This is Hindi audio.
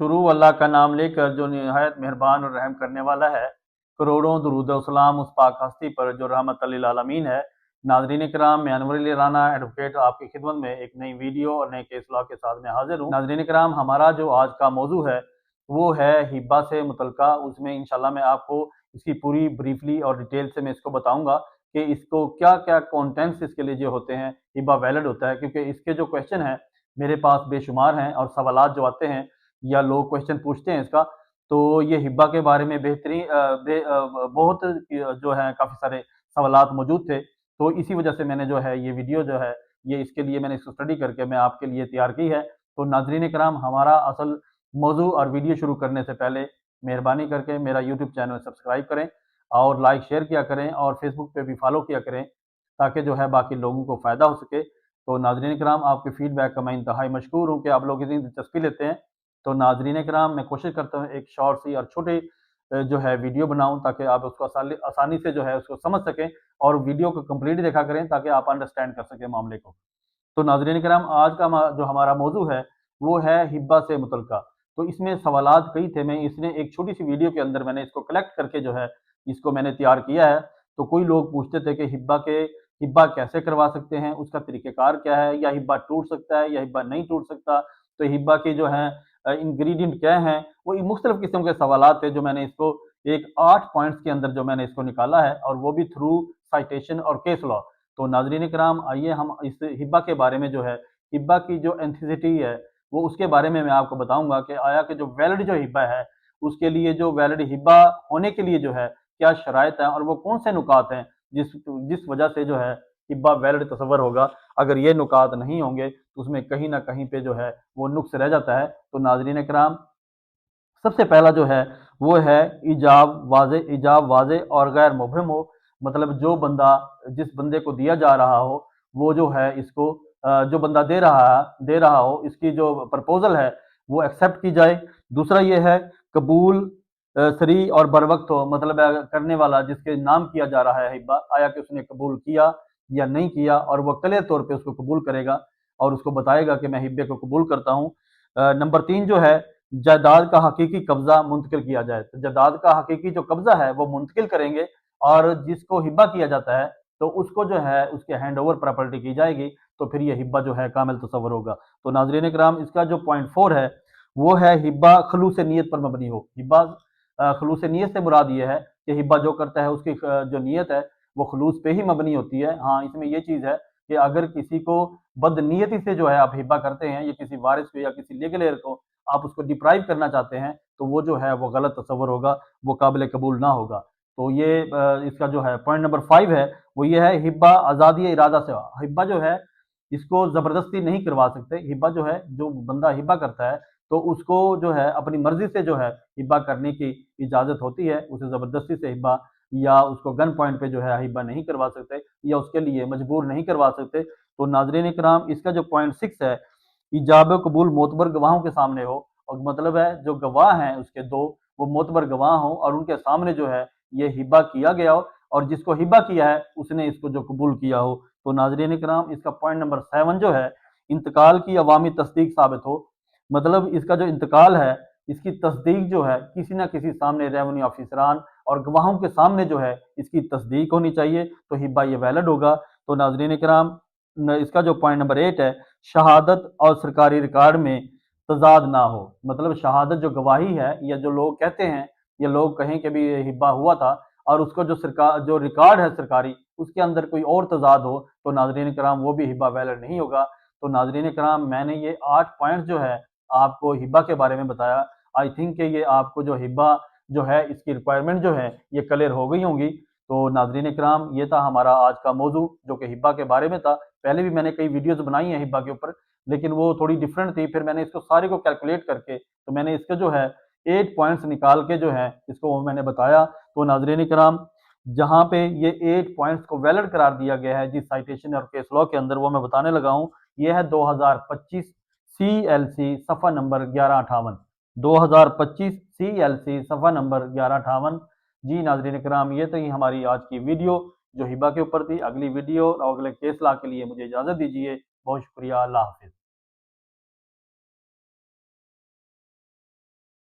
शुरू अल्लाह का नाम लेकर जो निहायत मेहरबान और रहम करने वाला है। करोड़ों दुरूद व सलाम उस पाक हस्ती पर जो रहमत लिल आलमीन है। नाज़रीन किराम, मैं अनवर अली राना एडवोकेट आपकी खिदमत में एक नई वीडियो और नए केस लॉ के साथ मैं हाजिर हूँ। नाज़रीन किराम, हमारा जो आज का मौजू है वो है हिब्बा से मुतल्लिका। उसमें इंशाल्लाह मैं आपको इसकी पूरी ब्रीफली और डिटेल से मैं इसको बताऊंगा कि इसको क्या क्या कॉन्टेंट्स इसके लिए जो होते हैं हिब्बा वैलिड होता है, क्योंकि इसके जो क्वेश्चन है मेरे पास बेशुमार हैं और सवालात जो आते हैं या लोग क्वेश्चन पूछते हैं इसका, तो ये हिब्बा के बारे में बहुत जो है काफ़ी सारे सवालात मौजूद थे। तो इसी वजह से मैंने जो है ये वीडियो जो है ये इसके लिए मैंने इसको स्टडी करके मैं आपके लिए तैयार की है। तो नाज़रीन कराम, हमारा असल मौजू और वीडियो शुरू करने से पहले मेहरबानी करके मेरा यूट्यूब चैनल सब्सक्राइब करें और लाइक शेयर किया करें और फेसबुक पे भी फॉलो किया करें, ताकि जो है बाकी लोगों को फ़ायदा हो सके। तो नाज़रीन कराम, आपके फीडबैक का मैं इंतहाई मशकूर हूँ कि आप लोग इतनी दिलचस्पी लेते हैं। तो नाज़रीन किराम, मैं कोशिश करता हूँ एक शॉर्ट सी और छोटी जो है वीडियो बनाऊँ, ताकि आप उसको आसानी से जो है उसको समझ सकें और वीडियो को कंप्लीट देखा करें ताकि आप अंडरस्टैंड कर सकें मामले को। तो नाज़रीन किराम, आज का जो हमारा मौजू है वो है हिब्बा से मुतल्लिका। तो इसमें सवालात कई थे, मैं इसने एक छोटी सी वीडियो के अंदर मैंने इसको कलेक्ट करके जो है इसको मैंने तैयार किया है। तो कोई लोग पूछते थे कि हिब्बा कैसे करवा सकते हैं, उसका तरीक़ेकार क्या है, या हिब्बा टूट सकता है या हिब्बा नहीं टूट सकता, तो हिब्बा की जो है इंग्रेडिएंट क्या हैं, वो मुख्तलिफ किस्म के सवालात थे जो मैंने इसको एक 8 पॉइंट्स के अंदर जो मैंने इसको निकाला है, और वो भी थ्रू साइटेशन और केस लॉ। तो नाज़रीन किराम, आइए हम इस हिब्बा के बारे में जो है हिब्बा की जो एंथिसिटी है वो उसके बारे में मैं आपको बताऊंगा कि आया कि जो वैलिड जो हिब्बा है उसके लिए जो वैलिड हिब्बा होने के लिए जो है क्या शराइत है और वो कौन से नुकात हैं जिस जिस वजह से जो है हिब्बा वैलिड तस्वर होगा। अगर ये नुकात नहीं होंगे तो उसमें कहीं ना कहीं पे जो है वो नुक्स रह जाता है। तो नाज़रीन कराम, सबसे पहला जो है वो है इजाब वाज़े और गैर मुबहम हो। मतलब जो बंदा जिस बंदे को दिया जा रहा हो वो जो है इसको जो बंदा दे रहा हो इसकी जो प्रपोजल है वो एक्सेप्ट की जाए। दूसरा ये है कबूल सरी और बर वक्त हो। मतलब करने वाला जिसके नाम किया जा रहा है हिब्बा, आया कि उसने कबूल किया या नहीं किया, और वो क्लियर तौर पे उसको कबूल करेगा और उसको बताएगा कि मैं हिब्बे को कबूल करता हूँ। नंबर 3 जो है जायदाद का हकीकी कब्जा मुंतकिल किया जाए। तो जायदाद का हकीकी जो कब्जा है वो मुंतकिल करेंगे, और जिसको हिब्बा किया जाता है तो उसको जो है उसके हैंड ओवर प्रॉपर्टी की जाएगी। तो फिर ये हिब्बा जो है कामिल तस्वर होगा। तो नाजरीन कराम, इसका जो पॉइंट 4 है वो है हिब्बा खलूस नीयत पर मबनी हो। हिब्बा खलूस नीयत से मुराद ये है कि हिब्बा जो करता है उसकी जो नीयत है वो खलूस पे ही मबनी होती है। हाँ, इसमें ये चीज़ है कि अगर किसी को बदनीयती से जो है आप हिब्बा करते हैं या किसी वारिस को या किसी लीगल हेयर को आप उसको डिप्राइव करना चाहते हैं, तो वो जो है वो गलत तस्वर होगा, वो काबिल कबूल ना होगा। तो ये इसका जो है पॉइंट नंबर 5 है वो ये है हिब्बा आज़ादी इरादा से। हिब्बा जो है इसको ज़बरदस्ती नहीं करवा सकते। हिब्बा जो है, जो बंदा हिब्बा करता है तो उसको जो है अपनी मर्जी से जो है हिब्बा करने की इजाज़त होती है। उसे ज़बरदस्ती से हिब्बा या उसको गन पॉइंट पे जो है हिब्बा नहीं करवा सकते या उसके लिए मजबूर नहीं करवा सकते। तो नाज़रीन कराम, इसका जो पॉइंट 6 है ईजाब कबूल मोतबर गवाहों के सामने हो। और मतलब है जो गवाह हैं उसके दो, वो मोतबर गवाह हों और उनके सामने जो है ये हिब्बा किया गया हो, और जिसको हिब्बा किया है उसने इसको जो कबूल किया हो। तो नाजरीन कराम, इसका पॉइंट नंबर 7 जो है इंतकाल की अवामी तस्दीक साबित हो। मतलब इसका जो इंतकाल है इसकी तस्दीक जो है किसी ना किसी सामने रेवेन्यू ऑफिसरान और गवाहों के सामने जो है इसकी तस्दीक होनी चाहिए, तो हिब्बा ये वैलिड होगा। तो नाजरीन कराम, इसका जो पॉइंट नंबर 8 है शहादत और सरकारी रिकॉर्ड में तजाद ना हो। मतलब शहादत जो गवाही है या जो लोग कहते हैं या लोग कहें कि भी ये हिब्बा हुआ था और उसको जो सरकार जो रिकॉर्ड है सरकारी उसके अंदर कोई और तजाद हो, तो नाजरीन कराम वो भी हिब्बा वैलिड नहीं होगा। तो नाजरीन कराम, मैंने ये 8 पॉइंट जो है आपको हिब्बा के बारे में बताया। आई थिंक कि ये आपको जो हिब्बा जो है इसकी रिक्वायरमेंट जो है ये क्लियर हो गई होंगी। तो नाजरीन कराम, ये था हमारा आज का मौजू जो कि हिब्बा के बारे में था। पहले भी मैंने कई वीडियोस बनाई हैं हिब्बा के ऊपर, लेकिन वो थोड़ी डिफरेंट थी। फिर मैंने इसको सारे को कैलकुलेट करके तो मैंने इसके जो है 8 पॉइंट्स निकाल के जो है इसको मैंने बताया। तो नाजरीन कराम, जहाँ पे ये 8 पॉइंट्स को वैलिड करार दिया गया है जिस साइटेशन और केस लॉ के अंदर, वो मैं बताने लगा हूँ। ये है 2025 CLC सफ़ा नंबर 1158। 2025 CLC सफ़ा नंबर 1158। जी नाजरीन कराम, ये तो ही हमारी आज की वीडियो जो हिब्बा के ऊपर थी। अगली वीडियो और अगले केस लॉ के लिए मुझे इजाज़त दीजिए। बहुत शुक्रिया। अल्लाह हाफ़िज़।